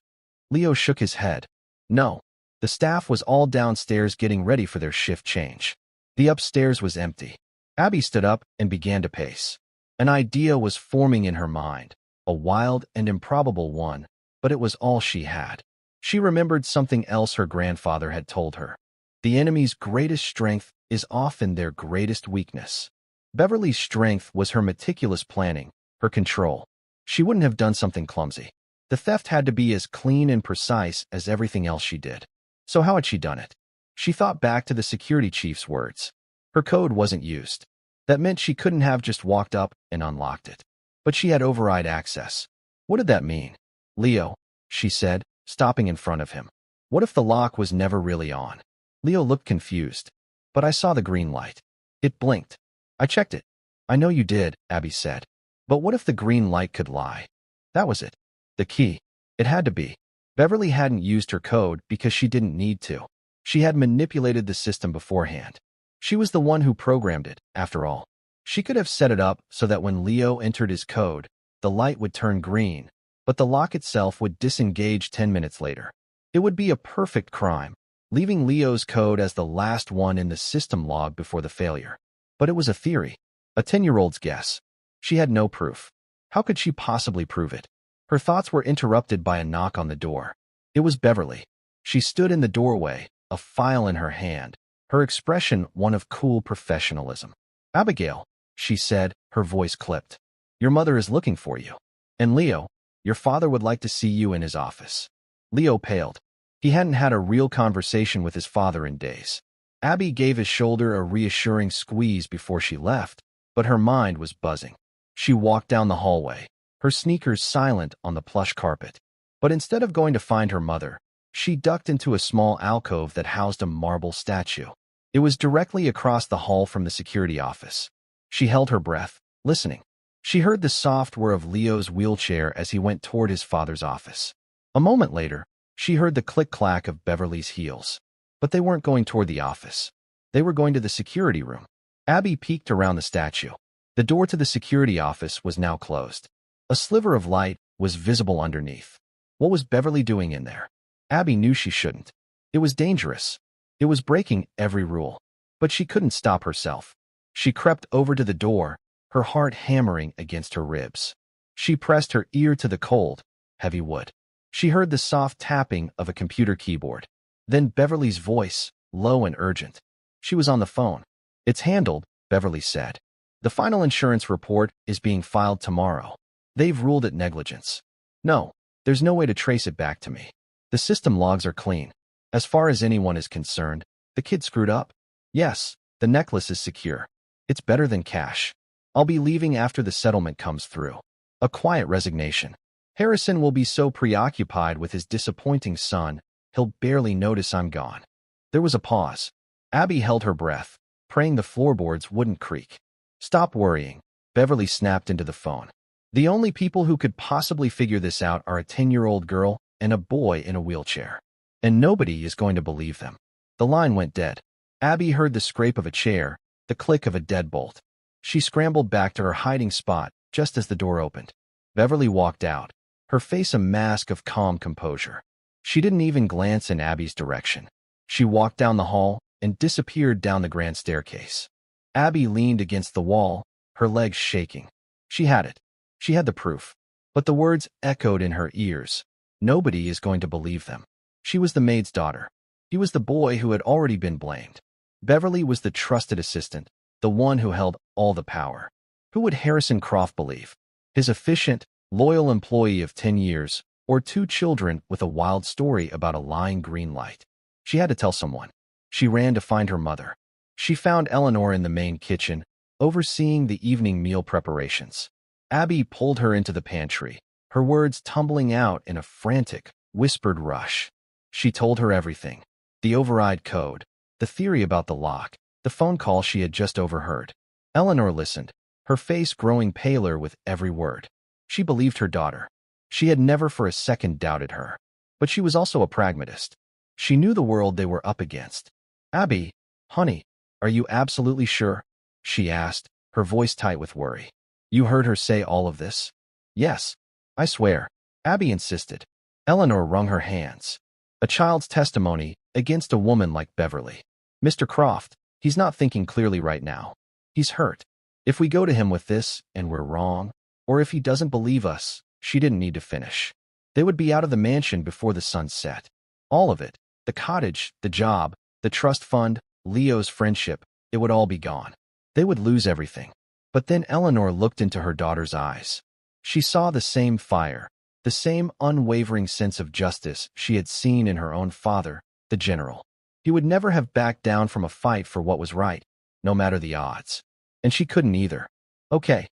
Leo shook his head. "No. The staff was all downstairs getting ready for their shift change. The upstairs was empty." Abby stood up and began to pace. An idea was forming in her mind, a wild and improbable one, but it was all she had. She remembered something else her grandfather had told her. The enemy's greatest strength is often their greatest weakness. Beverly's strength was her meticulous planning, her control. She wouldn't have done something clumsy. The theft had to be as clean and precise as everything else she did. So how had she done it? She thought back to the security chief's words. Her code wasn't used. That meant she couldn't have just walked up and unlocked it. But she had override access. What did that mean? "Leo," she said, stopping in front of him. "What if the lock was never really on?" Leo looked confused. "But I saw the green light. It blinked. I checked it." "I know you did," Abby said. "But what if the green light could lie?" That was it. The key. It had to be. Beverly hadn't used her code because she didn't need to. She had manipulated the system beforehand. She was the one who programmed it, after all. She could have set it up so that when Leo entered his code, the light would turn green, but the lock itself would disengage 10 minutes later. It would be a perfect crime, leaving Leo's code as the last one in the system log before the failure. But it was a theory, a 10-year-old's guess. She had no proof. How could she possibly prove it? Her thoughts were interrupted by a knock on the door. It was Beverly. She stood in the doorway, a file in her hand, her expression one of cool professionalism. "Abigail," she said, her voice clipped. "Your mother is looking for you. And Leo, your father would like to see you in his office." Leo paled. He hadn't had a real conversation with his father in days. Abby gave his shoulder a reassuring squeeze before she left, but her mind was buzzing. She walked down the hallway, her sneakers silent on the plush carpet. But instead of going to find her mother, she ducked into a small alcove that housed a marble statue. It was directly across the hall from the security office. She held her breath, listening. She heard the soft whir of Leo's wheelchair as he went toward his father's office. A moment later, she heard the click-clack of Beverly's heels. But they weren't going toward the office. They were going to the security room. Abby peeked around the statue. The door to the security office was now closed. A sliver of light was visible underneath. What was Beverly doing in there? Abby knew she shouldn't. It was dangerous. It was breaking every rule. But she couldn't stop herself. She crept over to the door, her heart hammering against her ribs. She pressed her ear to the cold, heavy wood. She heard the soft tapping of a computer keyboard. Then Beverly's voice, low and urgent. She was on the phone. "It's handled," Beverly said. "The final insurance report is being filed tomorrow. They've ruled it negligence. No, there's no way to trace it back to me. The system logs are clean. As far as anyone is concerned, the kid screwed up. Yes, the necklace is secure. It's better than cash. I'll be leaving after the settlement comes through." A quiet resignation. "Harrison will be so preoccupied with his disappointing son, he'll barely notice I'm gone." There was a pause. Abby held her breath, praying the floorboards wouldn't creak. "Stop worrying," Beverly snapped into the phone. "The only people who could possibly figure this out are a 10-year-old girl and a boy in a wheelchair. And nobody is going to believe them." The line went dead. Abby heard the scrape of a chair, the click of a deadbolt. She scrambled back to her hiding spot just as the door opened. Beverly walked out, her face a mask of calm composure. She didn't even glance in Abby's direction. She walked down the hall and disappeared down the grand staircase. Abby leaned against the wall, her legs shaking. She had it. She had the proof. But the words echoed in her ears. Nobody is going to believe them. She was the maid's daughter. He was the boy who had already been blamed. Beverly was the trusted assistant, the one who held all the power. Who would Harrison Croft believe? His efficient, loyal employee of 10 years, or 2 children with a wild story about a lying green light? She had to tell someone. She ran to find her mother. She found Eleanor in the main kitchen, overseeing the evening meal preparations. Abby pulled her into the pantry, her words tumbling out in a frantic, whispered rush. She told her everything. The override code, the theory about the lock, the phone call she had just overheard. Eleanor listened, her face growing paler with every word. She believed her daughter. She had never for a second doubted her. But she was also a pragmatist. She knew the world they were up against. "Abby, honey, are you absolutely sure?" she asked, her voice tight with worry. "You heard her say all of this?" "Yes, I swear," Abby insisted. Eleanor wrung her hands. A child's testimony against a woman like Beverly. "Mr. Croft, he's not thinking clearly right now. He's hurt. If we go to him with this and we're wrong, or if he doesn't believe us," she didn't need to finish. "They would be out of the mansion before the sun set. All of it, the cottage, the job, the trust fund, Leo's friendship, it would all be gone. They would lose everything." But then Eleanor looked into her daughter's eyes. She saw the same fire, the same unwavering sense of justice she had seen in her own father, the general. He would never have backed down from a fight for what was right, no matter the odds. And she couldn't either. "Okay,"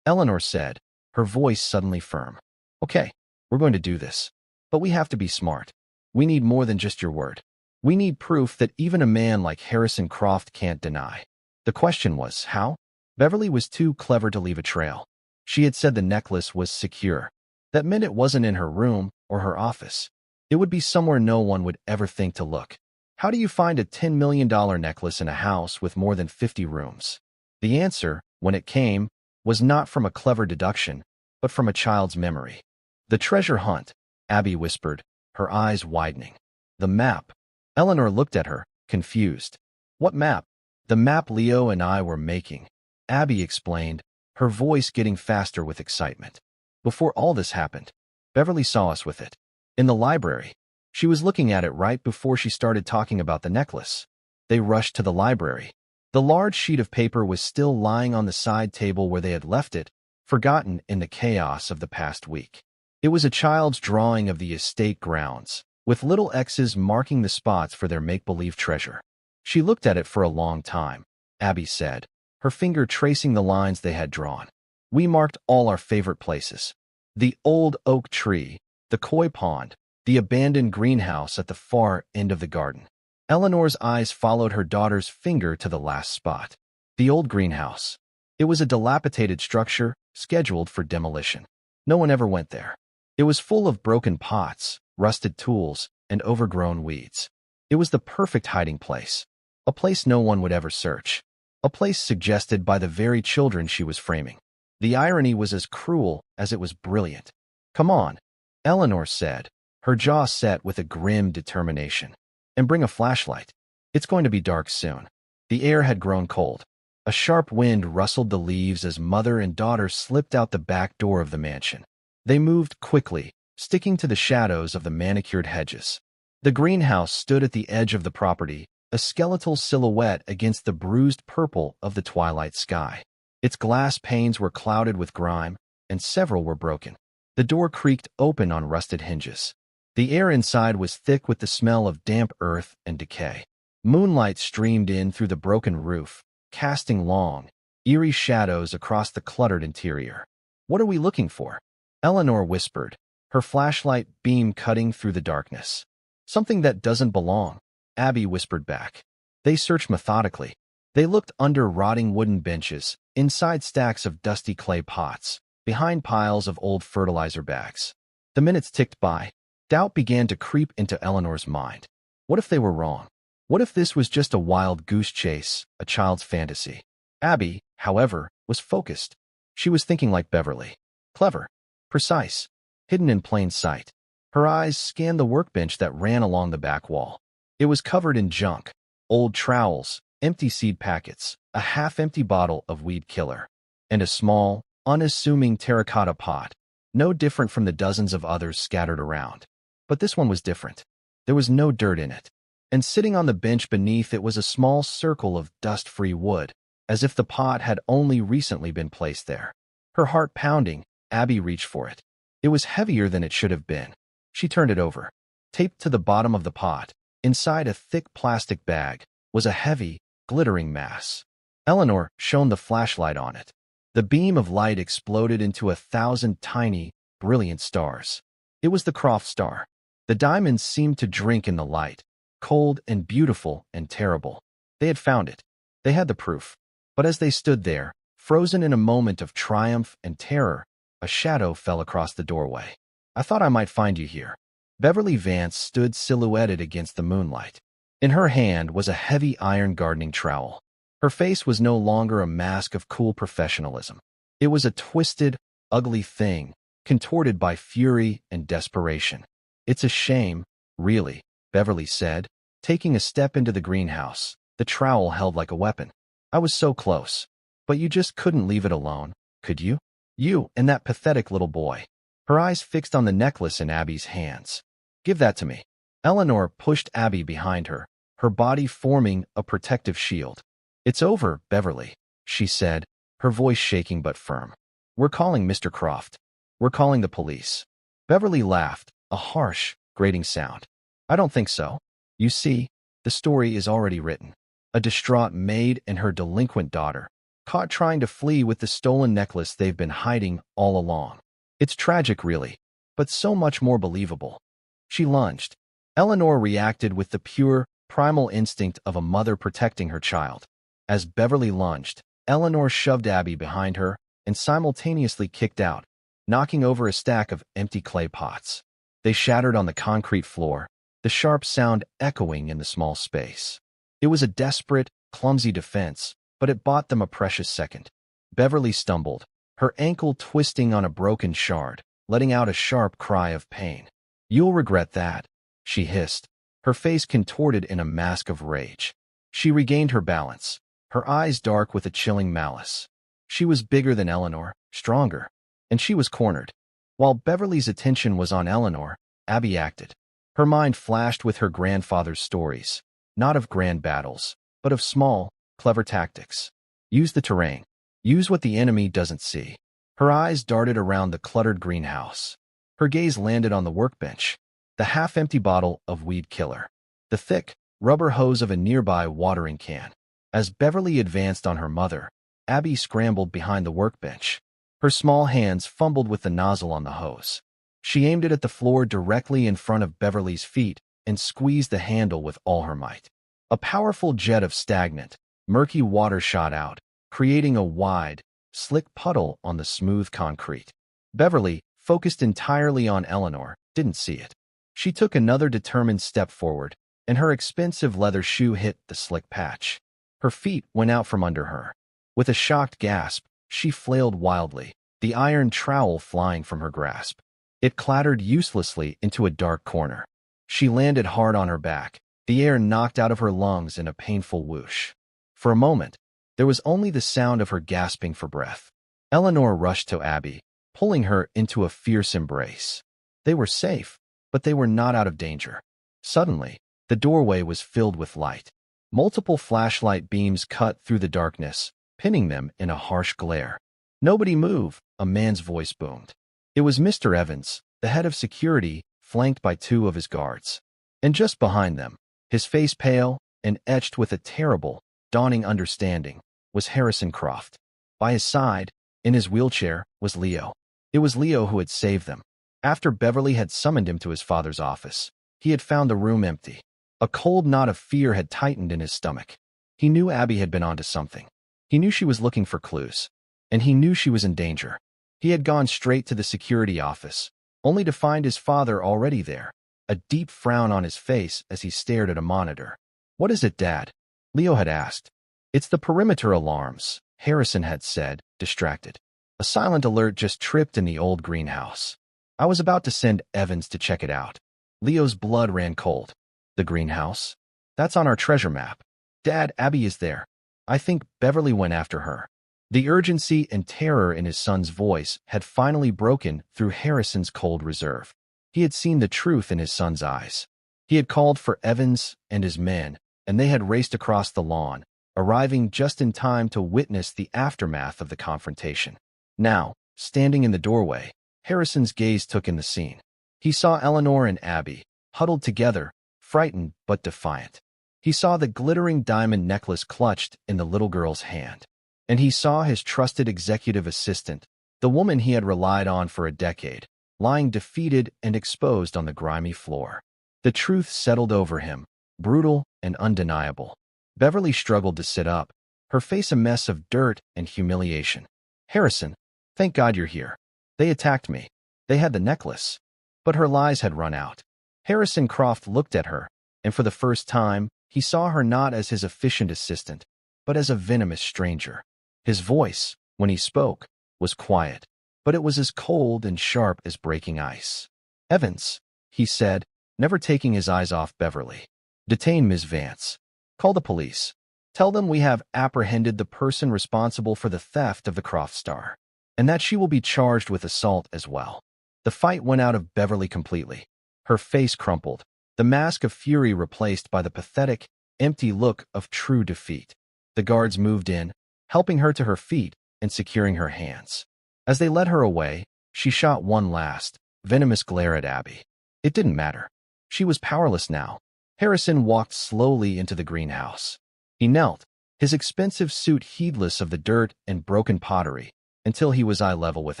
Eleanor said, her voice suddenly firm. "Okay, we're going to do this. But we have to be smart. We need more than just your word. We need proof that even a man like Harrison Croft can't deny." The question was, how? Beverly was too clever to leave a trail. She had said the necklace was secure. That meant it wasn't in her room or her office. It would be somewhere no one would ever think to look. How do you find a $10 million necklace in a house with more than 50 rooms? The answer, when it came, was not from a clever deduction, but from a child's memory. "The treasure hunt," Abby whispered, her eyes widening. "The map." Eleanor looked at her, confused. "What map?" The map Leo and I were making, Abby explained, her voice getting faster with excitement. Before all this happened, Beverly saw us with it. In the library. She was looking at it right before she started talking about the necklace. They rushed to the library. The large sheet of paper was still lying on the side table where they had left it, forgotten in the chaos of the past week. It was a child's drawing of the estate grounds, with little X's marking the spots for their make-believe treasure. She looked at it for a long time, Abby said, her finger tracing the lines they had drawn. We marked all our favorite places. The old oak tree, the koi pond, the abandoned greenhouse at the far end of the garden. Eleanor's eyes followed her daughter's finger to the last spot. The old greenhouse. It was a dilapidated structure, scheduled for demolition. No one ever went there. It was full of broken pots, rusted tools, and overgrown weeds. It was the perfect hiding place. A place no one would ever search. A place suggested by the very children she was framing. The irony was as cruel as it was brilliant. Come on, Eleanor said, her jaw set with a grim determination. And bring a flashlight. It's going to be dark soon. The air had grown cold. A sharp wind rustled the leaves as mother and daughter slipped out the back door of the mansion. They moved quickly, sticking to the shadows of the manicured hedges. The greenhouse stood at the edge of the property, a skeletal silhouette against the bruised purple of the twilight sky. Its glass panes were clouded with grime, and several were broken. The door creaked open on rusted hinges. The air inside was thick with the smell of damp earth and decay. Moonlight streamed in through the broken roof, casting long, eerie shadows across the cluttered interior. What are we looking for? Eleanor whispered, her flashlight beam cutting through the darkness. Something that doesn't belong, Abby whispered back. They searched methodically. They looked under rotting wooden benches, inside stacks of dusty clay pots, behind piles of old fertilizer bags. The minutes ticked by. Doubt began to creep into Eleanor's mind. What if they were wrong? What if this was just a wild goose chase, a child's fantasy? Abby, however, was focused. She was thinking like Beverly. Clever. Precise. Hidden in plain sight. Her eyes scanned the workbench that ran along the back wall. It was covered in junk. Old trowels, empty seed packets, a half-empty bottle of weed killer, and a small, unassuming terracotta pot, no different from the dozens of others scattered around. But this one was different. There was no dirt in it. And sitting on the bench beneath it was a small circle of dust-free wood, as if the pot had only recently been placed there. Her heart pounding, Abby reached for it. It was heavier than it should have been. She turned it over. Taped to the bottom of the pot, inside a thick plastic bag, was a heavy, glittering mass. Eleanor shone the flashlight on it. The beam of light exploded into 1,000 tiny, brilliant stars. It was the Croft star. The diamonds seemed to drink in the light, cold and beautiful and terrible. They had found it. They had the proof. But as they stood there, frozen in a moment of triumph and terror, a shadow fell across the doorway. I thought I might find you here. Beverly Vance stood silhouetted against the moonlight. In her hand was a heavy iron gardening trowel. Her face was no longer a mask of cool professionalism. It was a twisted, ugly thing, contorted by fury and desperation. It's a shame, really, Beverly said, taking a step into the greenhouse, the trowel held like a weapon. I was so close. But you just couldn't leave it alone, could you? You and that pathetic little boy. Her eyes fixed on the necklace in Abby's hands. Give that to me. Eleanor pushed Abby behind her, her body forming a protective shield. It's over, Beverly, she said, her voice shaking but firm. We're calling Mr. Croft. We're calling the police. Beverly laughed, a harsh, grating sound. I don't think so. You see, the story is already written. A distraught maid and her delinquent daughter, caught trying to flee with the stolen necklace they've been hiding all along. It's tragic, really, but so much more believable. She lunged. Eleanor reacted with the pure, primal instinct of a mother protecting her child. As Beverly lunged, Eleanor shoved Abby behind her and simultaneously kicked out, knocking over a stack of empty clay pots. They shattered on the concrete floor, the sharp sound echoing in the small space. It was a desperate, clumsy defense, but it bought them a precious second. Beverly stumbled, her ankle twisting on a broken shard, letting out a sharp cry of pain. You'll regret that, she hissed, her face contorted in a mask of rage. She regained her balance, her eyes dark with a chilling malice. She was bigger than Eleanor, stronger, and she was cornered. While Beverly's attention was on Eleanor, Abby acted. Her mind flashed with her grandfather's stories, not of grand battles, but of small, clever tactics. Use the terrain. Use what the enemy doesn't see. Her eyes darted around the cluttered greenhouse. Her gaze landed on the workbench, the half-empty bottle of weed killer, the thick, rubber hose of a nearby watering can. As Beverly advanced on her mother, Abby scrambled behind the workbench. Her small hands fumbled with the nozzle on the hose. She aimed it at the floor directly in front of Beverly's feet and squeezed the handle with all her might. A powerful jet of stagnant, murky water shot out, creating a wide, slick puddle on the smooth concrete. Beverly, focused entirely on Eleanor, didn't see it. She took another determined step forward, and her expensive leather shoe hit the slick patch. Her feet went out from under her. With a shocked gasp, she flailed wildly, the iron trowel flying from her grasp. It clattered uselessly into a dark corner. She landed hard on her back, the air knocked out of her lungs in a painful whoosh. For a moment, there was only the sound of her gasping for breath. Eleanor rushed to Abby, pulling her into a fierce embrace. They were safe, but they were not out of danger. Suddenly, the doorway was filled with light. Multiple flashlight beams cut through the darkness, pinning them in a harsh glare. "Nobody move," a man's voice boomed. It was Mr. Evans, the head of security, flanked by two of his guards. And just behind them, his face pale and etched with a terrible, dawning understanding, was Harrison Croft. By his side, in his wheelchair, was Leo. It was Leo who had saved them. After Beverly had summoned him to his father's office, he had found the room empty. A cold knot of fear had tightened in his stomach. He knew Abby had been onto something. He knew she was looking for clues. And he knew she was in danger. He had gone straight to the security office, only to find his father already there, a deep frown on his face as he stared at a monitor. "What is it, Dad?" Leo had asked. "It's the perimeter alarms," Harrison had said, distracted. "A silent alert just tripped in the old greenhouse. I was about to send Evans to check it out." Leo's blood ran cold. "The greenhouse? That's on our treasure map. Dad, Abby is there. I think Beverly went after her." The urgency and terror in his son's voice had finally broken through Harrison's cold reserve. He had seen the truth in his son's eyes. He had called for Evans and his men, and they had raced across the lawn, arriving just in time to witness the aftermath of the confrontation. Now, standing in the doorway, Harrison's gaze took in the scene. He saw Eleanor and Abby, huddled together, frightened but defiant. He saw the glittering diamond necklace clutched in the little girl's hand. And he saw his trusted executive assistant, the woman he had relied on for a decade, lying defeated and exposed on the grimy floor. The truth settled over him, brutal and undeniable. Beverly struggled to sit up, her face a mess of dirt and humiliation. "Harrison, thank God you're here. They attacked me. They had the necklace." But her lies had run out. Harrison Croft looked at her, and for the first time, he saw her not as his efficient assistant, but as a venomous stranger. His voice, when he spoke, was quiet, but it was as cold and sharp as breaking ice. "Evans," he said, never taking his eyes off Beverly. "Detain Ms. Vance. Call the police. Tell them we have apprehended the person responsible for the theft of the Croft Star, and that she will be charged with assault as well." The fight went out of Beverly completely. Her face crumpled, the mask of fury replaced by the pathetic, empty look of true defeat. The guards moved in, helping her to her feet and securing her hands. As they led her away, she shot one last, venomous glare at Abby. It didn't matter. She was powerless now. Harrison walked slowly into the greenhouse. He knelt, his expensive suit heedless of the dirt and broken pottery, until he was eye level with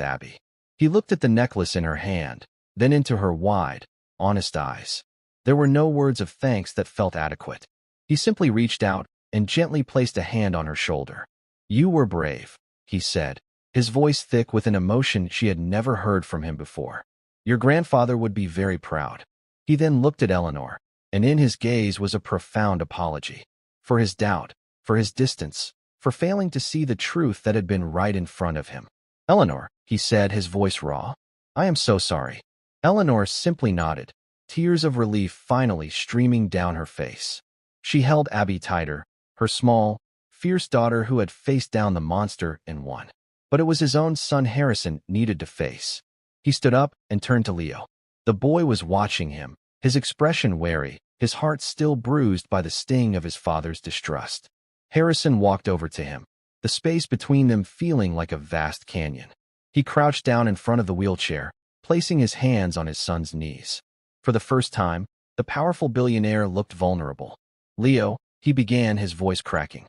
Abby. He looked at the necklace in her hand, then into her wide, honest eyes. There were no words of thanks that felt adequate. He simply reached out and gently placed a hand on her shoulder. "You were brave," he said, his voice thick with an emotion she had never heard from him before. "Your grandfather would be very proud." He then looked at Eleanor, and in his gaze was a profound apology. For his doubt, for his distance, for failing to see the truth that had been right in front of him. "Eleanor," he said, his voice raw, "I am so sorry." Eleanor simply nodded, tears of relief finally streaming down her face. She held Abby tighter, her small, fierce daughter who had faced down the monster and won. But it was his own son Harrison needed to face. He stood up and turned to Leo. The boy was watching him, his expression wary, his heart still bruised by the sting of his father's distrust. Harrison walked over to him, the space between them feeling like a vast canyon. He crouched down in front of the wheelchair, placing his hands on his son's knees. For the first time, the powerful billionaire looked vulnerable. "Leo," he began, his voice cracking.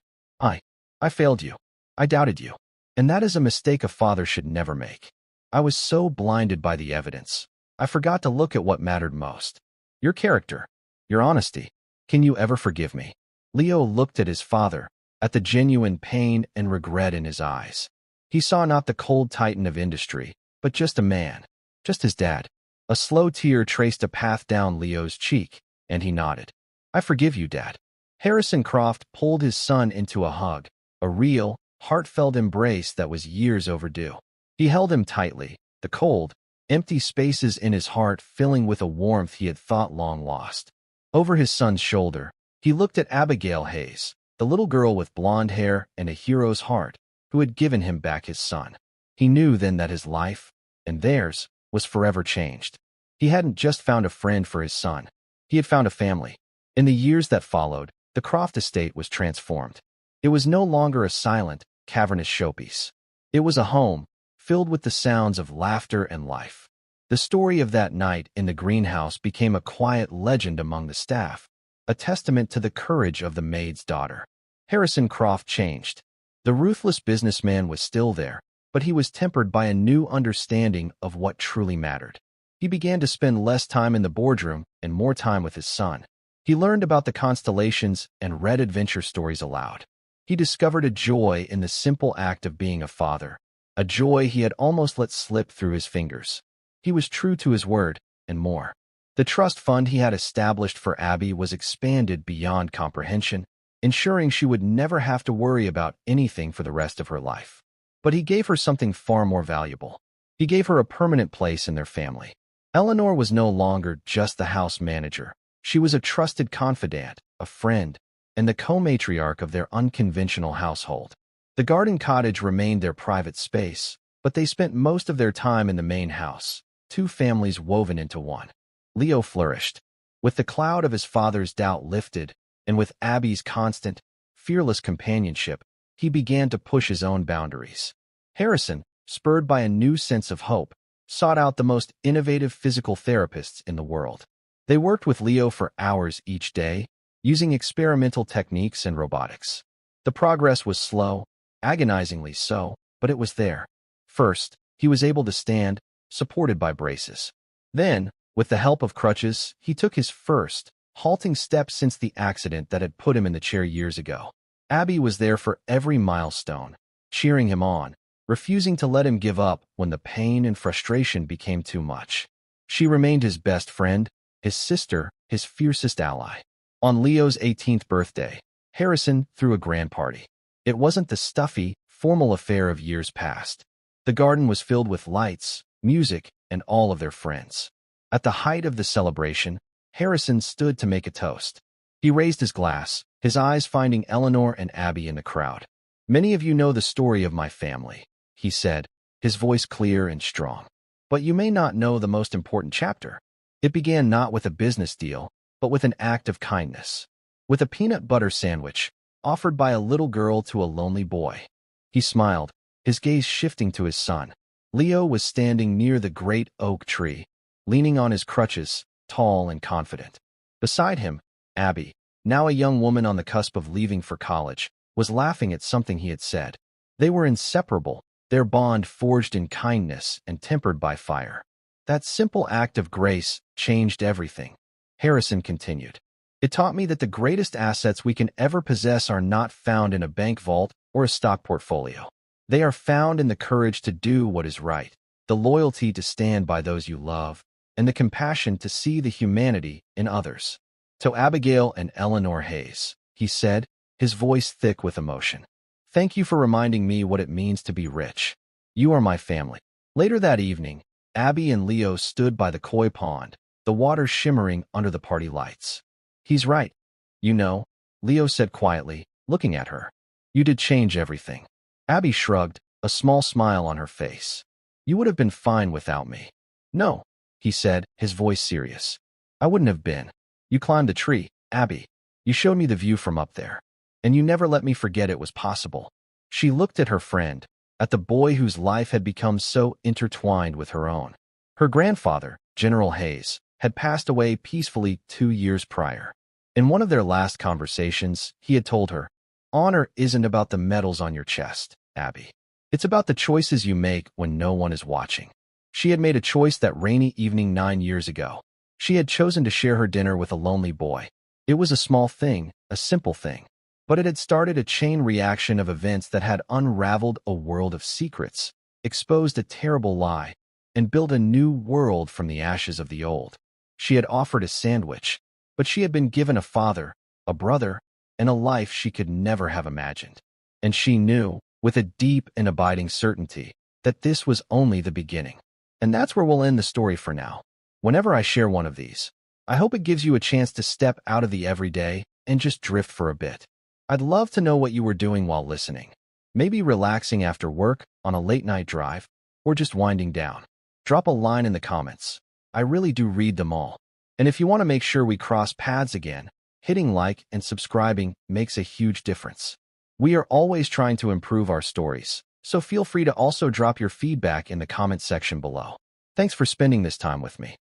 I failed you. I doubted you. And that is a mistake a father should never make. I was so blinded by the evidence. I forgot to look at what mattered most. Your character. Your honesty. Can you ever forgive me?" Leo looked at his father, at the genuine pain and regret in his eyes. He saw not the cold titan of industry, but just a man. Just his dad. A slow tear traced a path down Leo's cheek, and he nodded. "I forgive you, Dad." Harrison Croft pulled his son into a hug, a real, heartfelt embrace that was years overdue. He held him tightly, the cold, empty spaces in his heart filling with a warmth he had thought long lost. Over his son's shoulder, he looked at Abigail Hayes, the little girl with blonde hair and a hero's heart, who had given him back his son. He knew then that his life, and theirs, was forever changed. He hadn't just found a friend for his son. He had found a family. In the years that followed, the Croft estate was transformed. It was no longer a silent, cavernous showpiece. It was a home, filled with the sounds of laughter and life. The story of that night in the greenhouse became a quiet legend among the staff, a testament to the courage of the maid's daughter. Harrison Croft changed. The ruthless businessman was still there, but he was tempered by a new understanding of what truly mattered. He began to spend less time in the boardroom and more time with his son. He learned about the constellations and read adventure stories aloud. He discovered a joy in the simple act of being a father, a joy he had almost let slip through his fingers. He was true to his word, and more. The trust fund he had established for Abby was expanded beyond comprehension, ensuring she would never have to worry about anything for the rest of her life. But he gave her something far more valuable. He gave her a permanent place in their family. Eleanor was no longer just the house manager. She was a trusted confidant, a friend, and the co-matriarch of their unconventional household. The garden cottage remained their private space, but they spent most of their time in the main house, two families woven into one. Leo flourished. With the cloud of his father's doubt lifted, and with Abby's constant, fearless companionship, he began to push his own boundaries. Harrison, spurred by a new sense of hope, sought out the most innovative physical therapists in the world. They worked with Leo for hours each day, using experimental techniques and robotics. The progress was slow, agonizingly so, but it was there. First, he was able to stand, supported by braces. Then, with the help of crutches, he took his first, halting step since the accident that had put him in the chair years ago. Abby was there for every milestone, cheering him on, refusing to let him give up when the pain and frustration became too much. She remained his best friend, his sister, his fiercest ally. On Leo's 18th birthday, Harrison threw a grand party. It wasn't the stuffy, formal affair of years past. The garden was filled with lights, music, and all of their friends. At the height of the celebration, Harrison stood to make a toast. He raised his glass, his eyes finding Eleanor and Abby in the crowd. "Many of you know the story of my family," he said, his voice clear and strong. "But you may not know the most important chapter. It began not with a business deal, but with an act of kindness. With a peanut butter sandwich, offered by a little girl to a lonely boy." He smiled, his gaze shifting to his son. Leo was standing near the great oak tree, leaning on his crutches, tall and confident. Beside him, Abby, now a young woman on the cusp of leaving for college, was laughing at something he had said. They were inseparable, their bond forged in kindness and tempered by fire. That simple act of grace changed everything. Harrison continued. "It taught me that the greatest assets we can ever possess are not found in a bank vault or a stock portfolio. They are found in the courage to do what is right, the loyalty to stand by those you love, and the compassion to see the humanity in others." To Abigail and Eleanor Hayes, he said, his voice thick with emotion. "Thank you for reminding me what it means to be rich. You are my family." Later that evening, Abby and Leo stood by the koi pond, the water shimmering under the party lights. "He's right. You know," Leo said quietly, looking at her. You did change everything. Abby shrugged, a small smile on her face. You would have been fine without me. No, he said, his voice serious. I wouldn't have been. You climbed the tree, Abby. You showed me the view from up there. And you never let me forget it was possible. She looked at her friend, at the boy whose life had become so intertwined with her own. Her grandfather, General Hayes, had passed away peacefully 2 years prior. In one of their last conversations, he had told her, "Honor isn't about the medals on your chest, Abby. It's about the choices you make when no one is watching." She had made a choice that rainy evening 9 years ago. She had chosen to share her dinner with a lonely boy. It was a small thing, a simple thing. But it had started a chain reaction of events that had unraveled a world of secrets, exposed a terrible lie, and built a new world from the ashes of the old. She had offered a sandwich, but she had been given a father, a brother, and a life she could never have imagined. And she knew, with a deep and abiding certainty, that this was only the beginning. And that's where we'll end the story for now. Whenever I share one of these, I hope it gives you a chance to step out of the everyday and just drift for a bit. I'd love to know what you were doing while listening. Maybe relaxing after work, on a late-night drive, or just winding down. Drop a line in the comments. I really do read them all. And if you want to make sure we cross paths again, hitting like and subscribing makes a huge difference. We are always trying to improve our stories, so feel free to also drop your feedback in the comment section below. Thanks for spending this time with me.